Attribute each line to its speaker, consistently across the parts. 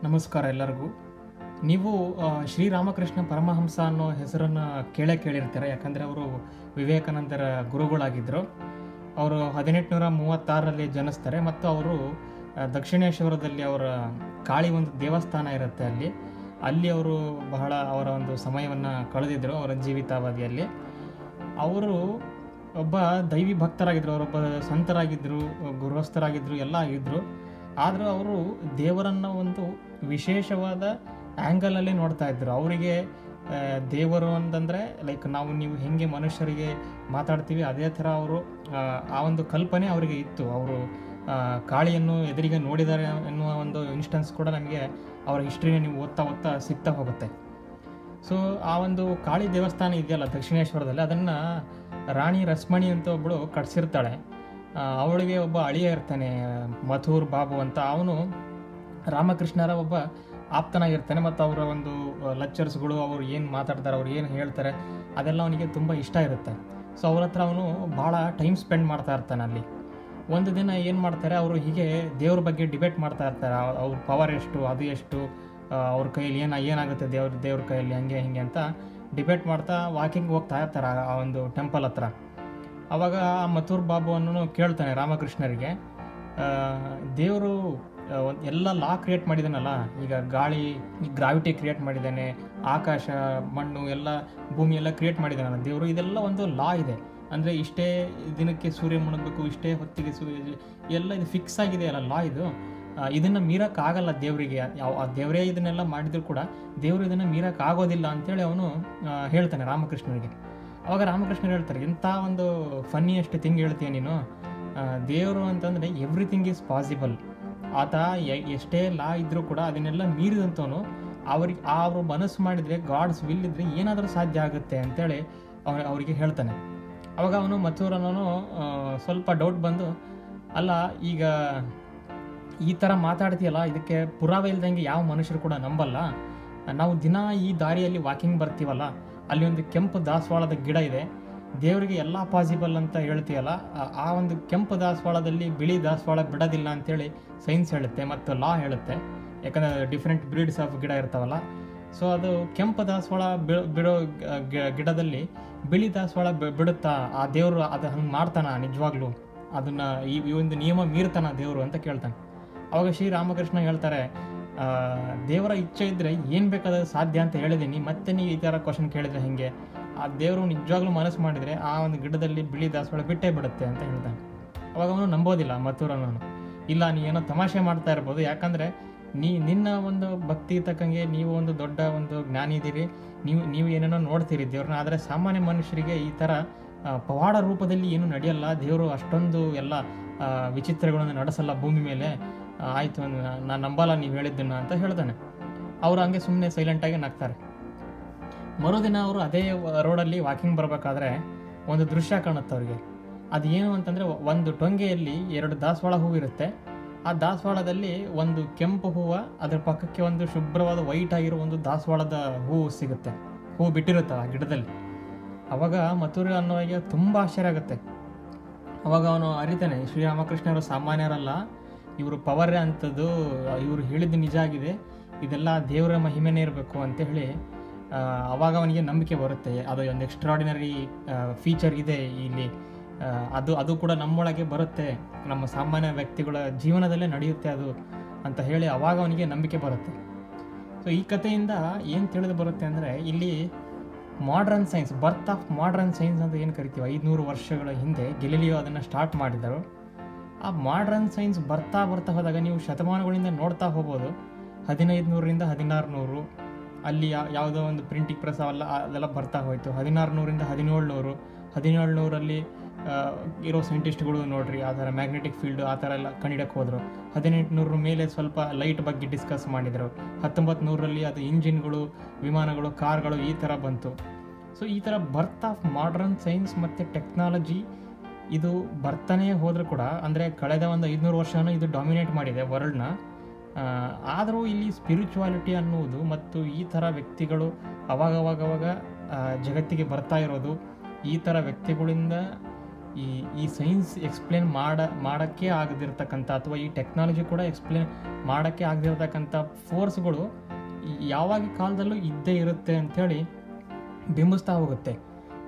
Speaker 1: ನಮಸ್ಕಾರ ಎಲ್ಲರಿಗೂ. ನೀವು ಶ್ರೀರಾಮಕೃಷ್ಣ ಪರಮಹಂಸ ಅನ್ನೋ ಹೆಸರನ್ನು ಕೇಳಿರ್ತೀರ. ಯಾಕಂದರೆ ಅವರು ವಿವೇಕಾನಂದರ ಗುರುಗಳಾಗಿದ್ದರು. ಅವರು 1836ರಲ್ಲಿ ಜನಿಸ್ತಾರೆ ಮತ್ತು ಅವರು ದಕ್ಷಿಣೇಶ್ವರದಲ್ಲಿ ಅವರ ಕಾಳಿ ಒಂದು ದೇವಸ್ಥಾನ ಇರುತ್ತೆ, ಅಲ್ಲಿ ಅವರು ಬಹಳ ಅವರ ಒಂದು ಸಮಯವನ್ನು ಕಳೆದಿದ್ದರು ಅವರ ಜೀವಿತಾವಧಿಯಲ್ಲಿ. ಅವರು ಒಬ್ಬ ದೈವಿ ಭಕ್ತರಾಗಿದ್ದರು, ಅವರೊಬ್ಬ ಸಂತರಾಗಿದ್ದರು, ಗೃಹಸ್ಥರಾಗಿದ್ದರು, ಎಲ್ಲ ಆಗಿದ್ದರು. ಆದರೂ ಅವರು ದೇವರನ್ನು ಒಂದು ವಿಶೇಷವಾದ ಆ್ಯಂಗಲಲ್ಲಿ ನೋಡ್ತಾ ಇದ್ದರು. ಅವರಿಗೆ ದೇವರು ಅಂತಂದರೆ ಲೈಕ್ ನೀವು ಹೇಗೆ ಮನುಷ್ಯರಿಗೆ ಮಾತಾಡ್ತೀವಿ ಅದೇ ಥರ ಅವರು ಆ ಒಂದು ಕಲ್ಪನೆ ಅವರಿಗೆ ಇತ್ತು. ಅವರು ಕಾಳಿಯನ್ನು ಎದುರಿಗೆ ನೋಡಿದ್ದಾರೆ ಎನ್ನುವ ಒಂದು ಇನ್ಸ್ಟೆನ್ಸ್ ಕೂಡ ನಮಗೆ ಅವರ ಹಿಸ್ಟ್ರಿನ ನೀವು ಓದ್ತಾ ಸಿಗ್ತಾ ಹೋಗುತ್ತೆ. ಸೊ ಆ ಒಂದು ಕಾಳಿ ದೇವಸ್ಥಾನ ಇದೆಯಲ್ಲ ದಕ್ಷಿಣೇಶ್ವರದಲ್ಲಿ, ಅದನ್ನು ರಾಣಿ ರಸ್ಮಣಿ ಅಂತ ಒಬ್ಬಳು ಕಟ್ಸಿರ್ತಾಳೆ. ಅವಳಿಗೆ ಒಬ್ಬ ಅಳಿಯ ಇರ್ತಾನೆ, ಮಥುರ್ ಬಾಬು ಅಂತ. ಅವನು ರಾಮಕೃಷ್ಣರ ಒಬ್ಬ ಆಪ್ತನಾಗಿರ್ತಾನೆ ಮತ್ತು ಅವರ ಒಂದು ಲೆಕ್ಚರ್ಸ್ಗಳು, ಅವರು ಏನು ಮಾತಾಡ್ತಾರೆ, ಅವ್ರು ಏನು ಹೇಳ್ತಾರೆ ಅದೆಲ್ಲ ಅವನಿಗೆ ತುಂಬ ಇಷ್ಟ ಇರುತ್ತೆ. ಸೊ ಅವ್ರ ಹತ್ರ ಅವನು ಭಾಳ ಟೈಮ್ ಸ್ಪೆಂಡ್ ಮಾಡ್ತಾ ಇರ್ತಾನೆ ಅಲ್ಲಿ. ಒಂದು ದಿನ ಏನು ಮಾಡ್ತಾರೆ, ಅವರು ಹೀಗೆ ದೇವ್ರ ಬಗ್ಗೆ ಡಿಬೇಟ್ ಮಾಡ್ತಾ ಇರ್ತಾರೆ. ಅವ್ರ ಪವರ್ ಎಷ್ಟು, ಅದು ಎಷ್ಟು, ಅವ್ರ ಕೈಯಲ್ಲಿ ಏನಾಗುತ್ತೆ ದೇವ್ರ ಕೈಯಲ್ಲಿ, ಹಂಗೆ ಹಿಂಗೆ ಅಂತ ಡಿಬೇಟ್ ಮಾಡ್ತಾ ವಾಕಿಂಗ್ ಹೋಗ್ತಾ ಇರ್ತಾರೆ ಆ ಒಂದು ಟೆಂಪಲ್ ಹತ್ರ. ಆವಾಗ ಆ ಮಥುರ್ ಬಾಬು ಅನ್ನೋ ಕೇಳ್ತಾನೆ ರಾಮಕೃಷ್ಣರಿಗೆ, ದೇವರು ಎಲ್ಲ ಲಾ ಕ್ರಿಯೇಟ್ ಮಾಡಿದ್ದಾನಲ್ಲ, ಈಗ ಗಾಳಿ ಗ್ರಾವಿಟಿ ಕ್ರಿಯೇಟ್ ಮಾಡಿದ್ದಾನೆ, ಆಕಾಶ ಮಣ್ಣು ಎಲ್ಲ ಭೂಮಿ ಎಲ್ಲ ಕ್ರಿಯೇಟ್ ಮಾಡಿದ್ದಾನಲ್ಲ ದೇವರು, ಇದೆಲ್ಲ ಒಂದು ಲಾ ಇದೆ. ಅಂದರೆ ಇಷ್ಟೇ ದಿನಕ್ಕೆ ಸೂರ್ಯ ಮುಳುಗಬೇಕು, ಇಷ್ಟೇ ಹೊತ್ತಿಗೆ ಎಲ್ಲ ಇದು ಫಿಕ್ಸ್ ಆಗಿದೆ ಅಲ್ಲ ಲಾ ಇದು. ಇದನ್ನು ಮೀರೋಕ್ಕಾಗಲ್ಲ ದೇವರಿಗೆ. ಆ ದೇವರೇ ಇದನ್ನೆಲ್ಲ ಮಾಡಿದ್ರು ಕೂಡ ದೇವರು ಇದನ್ನು ಮೀರೋಕ್ಕಾಗೋದಿಲ್ಲ ಅಂಥೇಳಿ ಅವನು ಹೇಳ್ತಾನೆ ರಾಮಕೃಷ್ಣನಿಗೆ. ಅವಾಗ ರಾಮಕೃಷ್ಣರು ಹೇಳ್ತಾರೆ, ಇಂಥ ಒಂದು ಫನ್ನಿಯೆಸ್ಟ್ ಥಿಂಗ್ ಹೇಳ್ತೀಯ ನೀನು. ದೇವರು ಅಂತಂದರೆ ಎವ್ರಿಥಿಂಗ್ ಈಸ್ ಪಾಸಿಬಲ್. ಆತ ಎಷ್ಟೇ ಲಾ ಇದ್ದರೂ ಕೂಡ ಅದನ್ನೆಲ್ಲ ಮೀರಿದಂಥವನು. ಅವರು ಮನಸ್ಸು ಮಾಡಿದರೆ, ಗಾಡ್ಸ್ ವಿಲ್ ಇದ್ದರೆ ಏನಾದರೂ ಸಾಧ್ಯ ಆಗುತ್ತೆ ಅಂತೇಳಿ ಅವರಿಗೆ ಹೇಳ್ತಾನೆ. ಅವಾಗ ಅವನು ಮಥುರನೂ ಸ್ವಲ್ಪ ಡೌಟ್ ಬಂದು, ಅಲ್ಲ ಈಗ ಈ ಥರ ಮಾತಾಡ್ತೀಯಲ್ಲ, ಇದಕ್ಕೆ ಪುರಾವೆ ಇಲ್ದಂಗೆ ಯಾವ ಮನುಷ್ಯರು ಕೂಡ ನಂಬಲ್ಲ. ನಾವು ದಿನ ಈ ದಾರಿಯಲ್ಲಿ ವಾಕಿಂಗ್ ಬರ್ತೀವಲ್ಲ, ಅಲ್ಲಿ ಒಂದು ಕೆಂಪು ದಾಸವಾಳದ ಗಿಡ ಇದೆ, ದೇವರಿಗೆ ಎಲ್ಲ ಪಾಸಿಬಲ್ ಅಂತ ಹೇಳ್ತೀಯಲ್ಲ, ಆ ಒಂದು ಕೆಂಪು ದಾಸವಾಳದಲ್ಲಿ ಬಿಳಿ ದಾಸವಾಳ ಬಿಡೋದಿಲ್ಲ ಅಂಥೇಳಿ ಸೈನ್ಸ್ ಹೇಳುತ್ತೆ ಮತ್ತು ಲಾ ಹೇಳುತ್ತೆ. ಯಾಕಂದರೆ ಡಿಫ್ರೆಂಟ್ ಬ್ರೀಡ್ಸ್ ಆಫ್ ಗಿಡ ಇರ್ತಾವಲ್ಲ. ಸೊ ಅದು ಕೆಂಪು ದಾಸವಾಳ ಬಿಡೋ ಗಿಡದಲ್ಲಿ ಬಿಳಿ ದಾಸವಾಳ ಬಿಡುತ್ತಾ, ಆ ದೇವರು ಅದು ಹಂಗೆ ಮಾಡ್ತಾನ ನಿಜವಾಗ್ಲೂ, ಅದನ್ನು ಈ ಒಂದು ನಿಯಮ ಮೀರ್ತಾನ ದೇವರು ಅಂತ ಕೇಳ್ತಾನೆ. ಅವಾಗ ಶ್ರೀರಾಮಕೃಷ್ಣ ಹೇಳ್ತಾರೆ, ದೇವರ ಇಚ್ಛೆ ಇದ್ದರೆ ಏನು ಬೇಕಾದ್ರೆ ಸಾಧ್ಯ ಅಂತ ಹೇಳಿದ್ದೀನಿ, ಮತ್ತೆ ನೀವು ಈ ಥರ ಕ್ವಶನ್ ಕೇಳಿದರೆ ಹೇಗೆ? ಆ ದೇವರು ನಿಜವಾಗ್ಲೂ ಮನಸ್ಸು ಮಾಡಿದರೆ ಆ ಒಂದು ಗಿಡದಲ್ಲಿ ಬಿಳಿ ದಾಸವಾಳ ಬಿಟ್ಟೇ ಬಿಡುತ್ತೆ ಅಂತ ಹೇಳ್ತಾನೆ. ಅವಾಗ ಅವನು ನಂಬೋದಿಲ್ಲ ಮಥುರನು. ಇಲ್ಲ, ನೀ ಏನೋ ತಮಾಷೆ ಮಾಡ್ತಾ ಇರ್ಬೋದು, ಯಾಕಂದರೆ ನಿನ್ನ ಒಂದು ಭಕ್ತಿ ತಕ್ಕಂಗೆ ನೀವು ಒಂದು ದೊಡ್ಡ ಒಂದು ಜ್ಞಾನಿ ಇದ್ದೀರಿ, ನೀವು ಏನೇನೋ ನೋಡ್ತೀರಿ ದೇವ್ರನ್ನ. ಆದರೆ ಸಾಮಾನ್ಯ ಮನುಷ್ಯರಿಗೆ ಈ ಥರ ಪವಾಡ ರೂಪದಲ್ಲಿ ಏನು ನಡೆಯಲ್ಲ, ದೇವರು ಅಷ್ಟೊಂದು ಎಲ್ಲ ವಿಚಿತ್ರಗಳನ್ನು ನಡೆಸಲ್ಲ ಭೂಮಿ ಮೇಲೆ. ಆಯಿತು, ನಾನು ನಂಬಲ್ಲ ನೀವು ಹೇಳಿದ್ದನ್ನು ಅಂತ ಹೇಳ್ತಾನೆ. ಅವರು ಹಂಗೆ ಸುಮ್ಮನೆ ಸೈಲೆಂಟಾಗಿ ನಗ್ತಾರೆ. ಮರುದಿನ ಅವರು ಅದೇ ರೋಡಲ್ಲಿ ವಾಕಿಂಗ್ ಬರಬೇಕಾದ್ರೆ ಒಂದು ದೃಶ್ಯ ಕಾಣುತ್ತೆ ಅವ್ರಿಗೆ. ಅದು ಏನು ಅಂತಂದರೆ, ಒಂದು ಟೊಂಗೆಯಲ್ಲಿ 2 ದಾಸವಾಳ ಹೂವಿರುತ್ತೆ. ಆ ದಾಸವಾಳದಲ್ಲಿ ಒಂದು ಕೆಂಪು ಹೂವು, ಅದರ ಪಕ್ಕಕ್ಕೆ ಒಂದು ಶುಭ್ರವಾದ ವೈಟ್ ಆಗಿರೋ ಒಂದು ದಾಸವಾಳದ ಹೂವು ಸಿಗುತ್ತೆ, ಹೂವು ಬಿಟ್ಟಿರುತ್ತೆ ಆ ಗಿಡದಲ್ಲಿ. ಅವಾಗ ಮಥುರ ಅನ್ನೋರಿಗೆ ತುಂಬ ಆಶ್ಚರ್ಯ ಆಗುತ್ತೆ. ಅವಾಗ ಅವನು ಅರಿತಾನೆ, ಶ್ರೀರಾಮಕೃಷ್ಣರು ಸಾಮಾನ್ಯರಲ್ಲ, ಇವರು ಪವರೇ ಅಂಥದ್ದು, ಇವರು ಹೇಳಿದ್ದು ನಿಜ ಆಗಿದೆ, ಇದೆಲ್ಲ ದೇವರ ಮಹಿಮೆನೇ ಇರಬೇಕು ಅಂತ ಹೇಳಿ ಅವಾಗ ಅವನಿಗೆ ನಂಬಿಕೆ ಬರುತ್ತೆ. ಅದು ಒಂದು ಎಕ್ಸ್ಟ್ರಾಡಿನರಿ ಫೀಚರ್ ಇದೆ ಇಲ್ಲಿ, ಅದು ಕೂಡ ನಮ್ಮೊಳಗೆ ಬರುತ್ತೆ, ನಮ್ಮ ಸಾಮಾನ್ಯ ವ್ಯಕ್ತಿಗಳ ಜೀವನದಲ್ಲೇ ನಡೆಯುತ್ತೆ ಅದು ಅಂತ ಹೇಳಿ ಅವಾಗ ಅವನಿಗೆ ನಂಬಿಕೆ ಬರುತ್ತೆ. ಸೊ ಈ ಕಥೆಯಿಂದ ಏನು ತಿಳಿದು ಬರುತ್ತೆ ಅಂದರೆ, ಇಲ್ಲಿ modern science, birth of modern science ಅಂತ ಏನು ಕರಿತೀವಿ, 500 ವರ್ಷಗಳ ಹಿಂದೆ ಗೆಲಿಲಿಯೋ ಅದನ್ನು ಸ್ಟಾರ್ಟ್ ಮಾಡಿದರು. ಆ ಮಾಡ್ರನ್ ಸೈನ್ಸ್ ಬರ್ತಾ ಹೋದಾಗ ನೀವು ಶತಮಾನಗಳಿಂದ ನೋಡ್ತಾ ಹೋಗ್ಬೋದು. 1500ರಿಂದ 1600 ಅಲ್ಲಿ ಯಾವುದೋ ಒಂದು ಪ್ರಿಂಟಿಂಗ್ ಪ್ರೆಸ್ ಅದೆಲ್ಲ ಬರ್ತಾ ಹೋಯಿತು. 1600ರಿಂದ 1700, 1700ರಲ್ಲಿ ಇರೋ ಸೈಂಟಿಸ್ಟ್ಗಳು ನೋಡ್ರಿ ಆ ಥರ ಮ್ಯಾಗ್ನೆಟಿಕ್ ಫೀಲ್ಡ್ ಆ ಥರ ಎಲ್ಲ ಕಂಡಿಡಕ್ಕೆ ಹೋದರು. 1800 ಮೇಲೆ ಸ್ವಲ್ಪ ಲೈಟ್ ಬಗ್ಗೆ ಡಿಸ್ಕಸ್ ಮಾಡಿದರು. 1900ರಲ್ಲಿ ಅದು ಇಂಜಿನ್ಗಳು, ವಿಮಾನಗಳು, ಕಾರ್ಗಳು ಈ ಥರ ಬಂತು. ಸೊ ಈ ಥರ ಬರ್ತ್ ಆಫ್ ಮಾಡ್ರನ್ ಸೈನ್ಸ್ ಮತ್ತು ಟೆಕ್ನಾಲಜಿ ಇದು ಬರ್ತಾನೇ ಹೋದರೂ ಕೂಡ, ಅಂದರೆ ಕಳೆದ ಒಂದು 500 ವರ್ಷನೂ ಇದು ಡಾಮಿನೇಟ್ ಮಾಡಿದೆ ವರ್ಲ್ಡ್ನ. ಆದರೂ ಇಲ್ಲಿ ಸ್ಪಿರಿಚುವಾಲಿಟಿ ಅನ್ನುವುದು ಮತ್ತು ಈ ಥರ ವ್ಯಕ್ತಿಗಳು ಅವಾಗವಾಗ ಜಗತ್ತಿಗೆ ಬರ್ತಾ ಇರೋದು, ಈ ಥರ ವ್ಯಕ್ತಿಗಳಿಂದ ಈ ಈ ಸೈನ್ಸ್ ಎಕ್ಸ್ಪ್ಲೇನ್ ಮಾಡೋಕ್ಕೆ ಆಗದಿರ್ತಕ್ಕಂಥ ಅಥವಾ ಈ ಟೆಕ್ನಾಲಜಿ ಕೂಡ ಎಕ್ಸ್ಪ್ಲೇನ್ ಮಾಡೋಕ್ಕೆ ಆಗದಿರ್ತಕ್ಕಂಥ ಫೋರ್ಸ್ಗಳು ಯಾವಾಗ ಕಾಲದಲ್ಲೂ ಇದ್ದೇ ಇರುತ್ತೆ ಅಂಥೇಳಿ ಬಿಂಬಿಸ್ತಾ ಹೋಗುತ್ತೆ.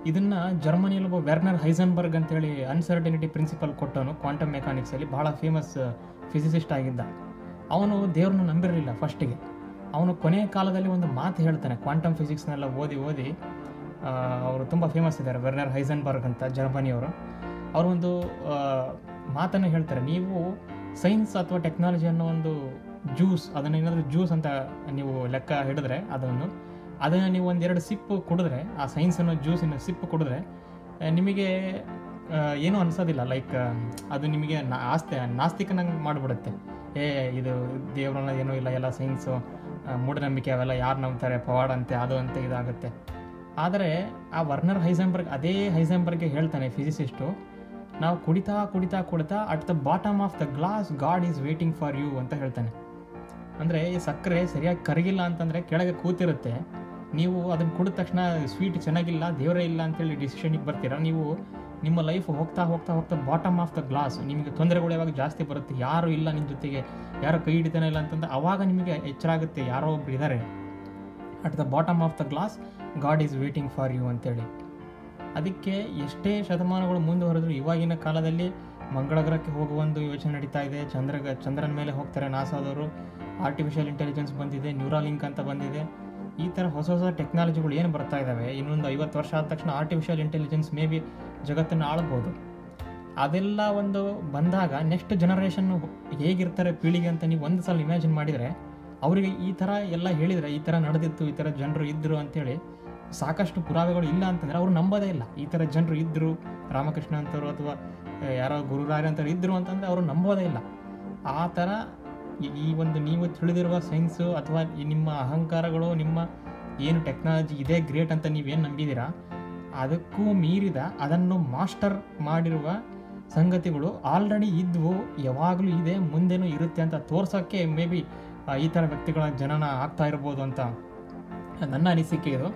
Speaker 1: ಇದನ್ನು ಜರ್ಮನಿಯಲ್ಲಿ ಒಬ್ಬ ವೆರ್ನರ್ ಹೈಸನ್ಬರ್ಗ್ ಅಂತೇಳಿ ಅನ್ಸರ್ಟಿನಿಟಿ ಪ್ರಿನ್ಸಿಪಲ್ ಕೊಟ್ಟವನು ಕ್ವಾಂಟಮ್ ಮೆಕ್ಯಾನಿಕ್ಸಲ್ಲಿ, ಬಹಳ ಫೇಮಸ್ ಫಿಸಿಸಿಸ್ಟ್ ಆಗಿದ್ದ. ಅವನು ದೇವ್ರನ್ನ ನಂಬಿರಲಿಲ್ಲ ಫಸ್ಟಿಗೆ. ಅವನು ಕೊನೆಯ ಕಾಲದಲ್ಲಿ ಒಂದು ಮಾತು ಹೇಳ್ತಾನೆ, ಕ್ವಾಂಟಮ್ ಫಿಸಿಕ್ಸ್ನೆಲ್ಲ ಓದಿ ಅವರು ತುಂಬ ಫೇಮಸ್ ಇದ್ದಾರೆ, ವೆರ್ನರ್ ಹೈಸನ್ಬರ್ಗ್ ಅಂತ, ಜರ್ಮನಿಯವರು. ಅವರು ಒಂದು ಮಾತನ್ನು ಹೇಳ್ತಾರೆ, ನೀವು ಸೈನ್ಸ್ ಅಥವಾ ಟೆಕ್ನಾಲಜಿ ಅನ್ನೋ ಒಂದು ಜ್ಯೂಸ್, ಅದನ್ನು ಏನಾದರೂ ಜ್ಯೂಸ್ ಅಂತ ನೀವು ಲೆಕ್ಕ ಹಿಡಿದ್ರೆ ಅದನ್ನು ನೀವು ಒಂದೆರಡು ಸಿಪ್ಪು ಕುಡಿದ್ರೆ, ಆ ಸೈನ್ಸ್ ಅನ್ನೋ ಜ್ಯೂಸಿನ ಸಿಪ್ಪು ಕುಡಿದ್ರೆ ನಿಮಗೆ ಏನೂ ಅನಿಸೋದಿಲ್ಲ. ಲೈಕ್ ಅದು ನಿಮಗೆ ನಾಸ್ತಿಕನಾಗಿ ಮಾಡಿಬಿಡುತ್ತೆ. ಇದು ದೇವ್ರನ್ನ ಏನೂ ಇಲ್ಲ, ಎಲ್ಲ ಸೈನ್ಸು ಮೂಢನಂಬಿಕೆ, ಅವೆಲ್ಲ ಯಾರು ನಂಬ್ತಾರೆ, ಪವಾಡ ಅಂತೆ, ಅದು ಅಂತ ಇದಾಗುತ್ತೆ. ಆದರೆ ಆ ವರ್ನರ್ ಹೈಸನ್ಬರ್ಗ್, ಅದೇ ಹೈಸನ್ಬರ್ಗ್ಗೆ ಹೇಳ್ತಾನೆ ಫಿಸಿಸಿಸ್ಟು, ನಾವು ಕುಡಿತಾ at the bottom of the glass God is waiting for you ಅಂತ ಹೇಳ್ತಾನೆ. ಅಂದರೆ ಈ ಸಕ್ಕರೆ ಸರಿಯಾಗಿ ಕರಗಿಲ್ಲ ಅಂತಂದರೆ ಕೆಳಗೆ ಕೂತಿರುತ್ತೆ, ನೀವು ಅದನ್ನು ಕುಡಿದ ತಕ್ಷಣ ಸ್ವೀಟ್ ಚೆನ್ನಾಗಿಲ್ಲ, ದೇವರೇ ಇಲ್ಲ ಅಂತೇಳಿ ಡಿಸಿಷನಿಗೆ ಬರ್ತೀರಾ. ನೀವು ನಿಮ್ಮ ಲೈಫ್ ಹೋಗ್ತಾ ಬಾಟಮ್ ಆಫ್ ದ ಗ್ಲಾಸ್, ನಿಮಗೆ ತೊಂದರೆಗಳು ಯಾವಾಗ ಜಾಸ್ತಿ ಬರುತ್ತೆ, ಯಾರು ಇಲ್ಲ ನಿಮ್ಮ ಜೊತೆಗೆ, ಯಾರೋ ಕೈ ಹಿಡಿತಾನೆ ಇಲ್ಲ ಅಂತಂದ್ರೆ ಆವಾಗ ನಿಮಗೆ ಎಚ್ಚರ ಆಗುತ್ತೆ, ಯಾರೋ ಒಬ್ರು ಇದ್ದಾರೆ. At the bottom of the glass God is waiting for you ಅಂತೇಳಿ. ಅದಕ್ಕೆ ಎಷ್ಟೇ ಶತಮಾನಗಳು ಮುಂದುವರೆದ್ರು ಇವಾಗಿನ ಕಾಲದಲ್ಲಿ ಮಂಗಳ ಗ್ರಹಕ್ಕೆ ಹೋಗುವ ಒಂದು ಯೋಚನೆ ನಡೀತಾ ಇದೆ, ಚಂದ್ರನ ಮೇಲೆ ಹೋಗ್ತಾರೆ ನಾಸಾದವರು, ಆರ್ಟಿಫಿಷಿಯಲ್ ಇಂಟೆಲಿಜೆನ್ಸ್ ಬಂದಿದೆ, ನ್ಯೂರಾಲಿಂಕ್ ಅಂತ ಬಂದಿದೆ. ಈ ಥರ ಹೊಸ ಟೆಕ್ನಾಲಜಿಗಳು ಏನು ಬರ್ತಾ ಇದ್ದಾವೆ, ಇನ್ನೊಂದು 50 ವರ್ಷ ಆದ ತಕ್ಷಣ ಆರ್ಟಿಫಿಷಿಯಲ್ ಇಂಟೆಲಿಜೆನ್ಸ್ ಮೇ ಬಿ ಜಗತ್ತನ್ನು ಆಳ್ಬೋದು. ಅದೆಲ್ಲ ಒಂದು ಬಂದಾಗ ನೆಕ್ಸ್ಟ್ ಜನರೇಷನ್ನು ಹೇಗಿರ್ತಾರೆ ಪೀಳಿಗೆ ಅಂತ ನೀವು ಒಂದು ಸಲ ಇಮ್ಯಾಜಿನ್ ಮಾಡಿದರೆ, ಅವರಿಗೆ ಈ ಥರ ಎಲ್ಲ ಹೇಳಿದರೆ, ಈ ಥರ ನಡೆದಿತ್ತು, ಈ ಥರ ಜನರು ಇದ್ದರು ಅಂಥೇಳಿ ಸಾಕಷ್ಟು ಪುರಾವೆಗಳು ಇಲ್ಲ ಅಂತಂದರೆ ಅವರು ನಂಬೋದೇ ಇಲ್ಲ. ಈ ಥರ ಜನರು ಇದ್ದರು, ರಾಮಕೃಷ್ಣ ಅಂತವರು ಅಥವಾ ಯಾರೋ ಗುರುರಾಯ ಅಂತವ್ರು ಇದ್ದರು ಅಂತಂದರೆ ಅವರು ನಂಬೋದೇ ಇಲ್ಲ. ಆ ಥರ ಈ ಒಂದು ನೀವು ತಿಳಿದಿರುವ ಸೈನ್ಸು ಅಥವಾ ನಿಮ್ಮ ಅಹಂಕಾರಗಳು, ನಿಮ್ಮ ಏನು ಟೆಕ್ನಾಲಜಿ ಇದೇ ಗ್ರೇಟ್ ಅಂತ ನೀವೇನು ನಂಬಿದ್ದೀರಾ, ಅದಕ್ಕೂ ಮೀರಿದ ಅದನ್ನು ಮಾಸ್ಟರ್ ಮಾಡಿರುವ ಸಂಗತಿಗಳು ಆಲ್ರೆಡಿ ಇದ್ವು, ಯಾವಾಗಲೂ ಇದೆ, ಮುಂದೆನೂ ಇರುತ್ತೆ ಅಂತ ತೋರ್ಸೋಕ್ಕೆ ಮೇ ಬಿ ಈ ಥರ ವ್ಯಕ್ತಿಗಳ ಜನನ ಆಗ್ತಾ ಇರ್ಬೋದು ಅಂತ ನನ್ನ ಅನಿಸಿಕೆ ಇದು.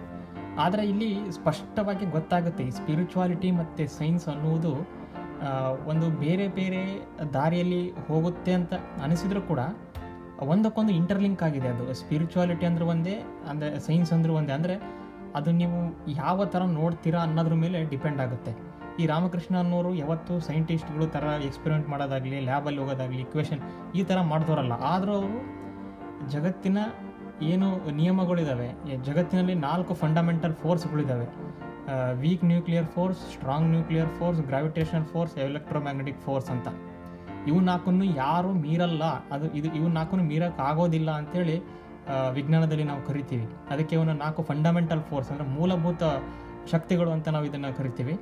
Speaker 1: ಆದರೆ ಇಲ್ಲಿ ಸ್ಪಷ್ಟವಾಗಿ ಗೊತ್ತಾಗುತ್ತೆ, ಈ ಸ್ಪಿರಿಚುವಾಲಿಟಿ ಮತ್ತು ಸೈನ್ಸ್ ಅನ್ನುವುದು ಒಂದು ಬೇರೆ ದಾರಿಯಲ್ಲಿ ಹೋಗುತ್ತೆ ಅಂತ ಅನಿಸಿದರೂ ಕೂಡ ಒಂದಕ್ಕೊಂದು ಇಂಟರ್ಲಿಂಕ್ ಆಗಿದೆ. ಅದು ಸ್ಪಿರಿಚುವಾಲಿಟಿ ಅಂದ್ರೆ ಒಂದೇ, ಅಂದರೆ ಸೈನ್ಸ್ ಅಂದರೂ ಒಂದೇ. ಅಂದರೆ ಅದು ನೀವು ಯಾವ ಥರ ನೋಡ್ತೀರಾ ಅನ್ನೋದ್ರ ಮೇಲೆ ಡಿಪೆಂಡ್ ಆಗುತ್ತೆ. ಈ ರಾಮಕೃಷ್ಣ ಅನ್ನೋರು ಯಾವತ್ತೂ ಸೈಂಟಿಸ್ಟ್ಗಳು ಥರ ಎಕ್ಸ್ಪೆರಿಮೆಂಟ್ ಮಾಡೋದಾಗಲಿ, ಲ್ಯಾಬಲ್ಲಿ ಹೋಗೋದಾಗಲಿ, ಇಕ್ವೇಷನ್ ಈ ಥರ ಮಾಡಿದವರಲ್ಲ. ಆದರೂ ಅವರು ಜಗತ್ತಿನ ಏನು ನಿಯಮಗಳಿದ್ದಾವೆ, ಜಗತ್ತಿನಲ್ಲಿ 4 ಫಂಡಮೆಂಟಲ್ ಫೋರ್ಸ್ಗಳಿದ್ದಾವೆ: weak nuclear force, strong nuclear force, gravitational force, electromagnetic force ಅಂತ. ಇವು 4 ಯಾರೂ ಮೀರಲ್ಲ, ಇವು 4 ಮೀರೋಕ್ಕಾಗೋದಿಲ್ಲ ಅಂಥೇಳಿ ವಿಜ್ಞಾನದಲ್ಲಿ ನಾವು ಕರಿತೀವಿ. ಅದಕ್ಕೆ ಇವನ್ನ 4 ಫಂಡಮೆಂಟಲ್ ಫೋರ್ಸ್ ಅಂದರೆ ಮೂಲಭೂತ ಶಕ್ತಿಗಳು ಅಂತ ನಾವು ಇದನ್ನು ಕರಿತೀವಿ.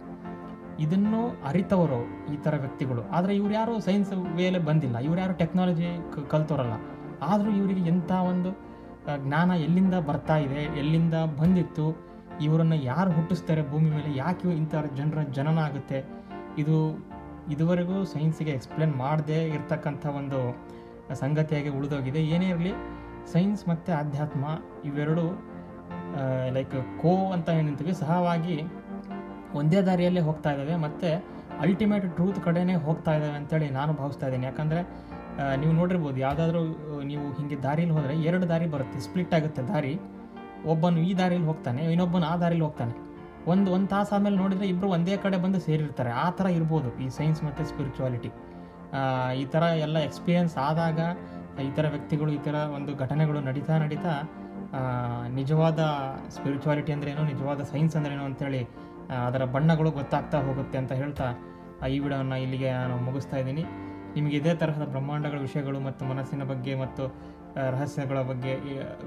Speaker 1: ಇದನ್ನು ಅರಿತವರು ಈ ಥರ ವ್ಯಕ್ತಿಗಳು. ಆದರೆ ಇವ್ರು ಯಾರು ಸೈನ್ಸ್ ವೇಲೆ ಬಂದಿಲ್ಲ, ಇವ್ರು ಯಾರು ಟೆಕ್ನಾಲಜಿ ಕಲ್ತೋರಲ್ಲ. ಆದರೂ ಇವರಿಗೆ ಎಂಥ ಒಂದು ಜ್ಞಾನ ಎಲ್ಲಿಂದ ಬರ್ತಾ ಇದೆ, ಎಲ್ಲಿಂದ ಬಂದಿತ್ತು, ಇವರನ್ನು ಯಾರು ಹುಟ್ಟಿಸ್ತಾರೆ ಭೂಮಿ ಮೇಲೆ, ಯಾಕೆ ಇಂಥ ಜನರ ಜನನ ಆಗುತ್ತೆ, ಇದುವರೆಗೂ ಸೈನ್ಸಿಗೆ ಎಕ್ಸ್ಪ್ಲೇನ್ ಮಾಡದೇ ಇರ್ತಕ್ಕಂಥ ಒಂದು ಸಂಗತಿಯಾಗಿ ಉಳಿದೋಗಿದೆ. ಏನೇ ಇರಲಿ, ಸೈನ್ಸ್ ಮತ್ತು ಆಧ್ಯಾತ್ಮ ಇವೆರಡು ಲೈಕ್ ಅಂತ ಏನಂತೀವಿ, ಸಹವಾಗಿ ಒಂದೇ ದಾರಿಯಲ್ಲೇ ಹೋಗ್ತಾ ಇದ್ದಾವೆ ಮತ್ತು ಅಲ್ಟಿಮೇಟ್ ಟ್ರೂತ್ ಕಡೆನೇ ಹೋಗ್ತಾ ಇದ್ದಾವೆ ಅಂತೇಳಿ ನಾನು ಭಾವಿಸ್ತಾ ಇದ್ದೀನಿ. ಯಾಕಂದರೆ ನೀವು ನೋಡಿರ್ಬೋದು, ಯಾವುದಾದ್ರೂ ನೀವು ಹೀಗೆ ದಾರಿಯಲ್ಲಿ ಹೋದರೆ 2 ದಾರಿ ಬರುತ್ತೆ, ಸ್ಪ್ಲಿಟ್ ಆಗುತ್ತೆ ದಾರಿ. ಒಬ್ಬನು ಈ ದಾರಿಯಲ್ಲಿ ಹೋಗ್ತಾನೆ, ಇನ್ನೊಬ್ಬನು ಆ ದಾರಿಯಲ್ಲಿ ಹೋಗ್ತಾನೆ. ಒಂದು ತಾಸು ಆದಮೇಲೆ ನೋಡಿದರೆ ಇಬ್ಬರು ಒಂದೇ ಕಡೆ ಬಂದು ಸೇರಿರ್ತಾರೆ. ಆ ಥರ ಇರ್ಬೋದು ಈ ಸೈನ್ಸ್ ಮತ್ತು ಸ್ಪಿರಿಚುವಾಲಿಟಿ. ಈ ಥರ ಎಲ್ಲ ಎಕ್ಸ್ಪೀರಿಯನ್ಸ್ ಆದಾಗ ಈ ಥರ ವ್ಯಕ್ತಿಗಳು, ಈ ಥರ ಒಂದು ಘಟನೆಗಳು ನಡೀತಾ ನಿಜವಾದ ಸ್ಪಿರಿಚುವಾಲಿಟಿ ಅಂದ್ರೇನು, ನಿಜವಾದ ಸೈನ್ಸ್ ಅಂದ್ರೇನು ಅಂಥೇಳಿ ಅದರ ಬಣ್ಣಗಳು ಗೊತ್ತಾಗ್ತಾ ಹೋಗುತ್ತೆ ಅಂತ ಹೇಳ್ತಾ ಈ ವಿಡಿಯೋನ ಇಲ್ಲಿಗೆ ನಾನು ಮುಗಿಸ್ತಾ ಇದ್ದೀನಿ. ನಿಮಗೆ ಇದೇ ತರಹದ ಬ್ರಹ್ಮಾಂಡಗಳ ವಿಷಯಗಳು ಮತ್ತು ಮನಸ್ಸಿನ ಬಗ್ಗೆ ಮತ್ತು ರಹಸ್ಯಗಳ ಬಗ್ಗೆ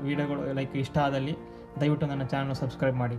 Speaker 1: ವಿಡಿಯೋಗಳು ಲೈಕ್ ಇಷ್ಟ ಆದಲ್ಲಿ ದಯವಿಟ್ಟು ನನ್ನ ಚಾನಲ್ನ ಸಬ್ಸ್ಕ್ರೈಬ್ ಮಾಡಿ.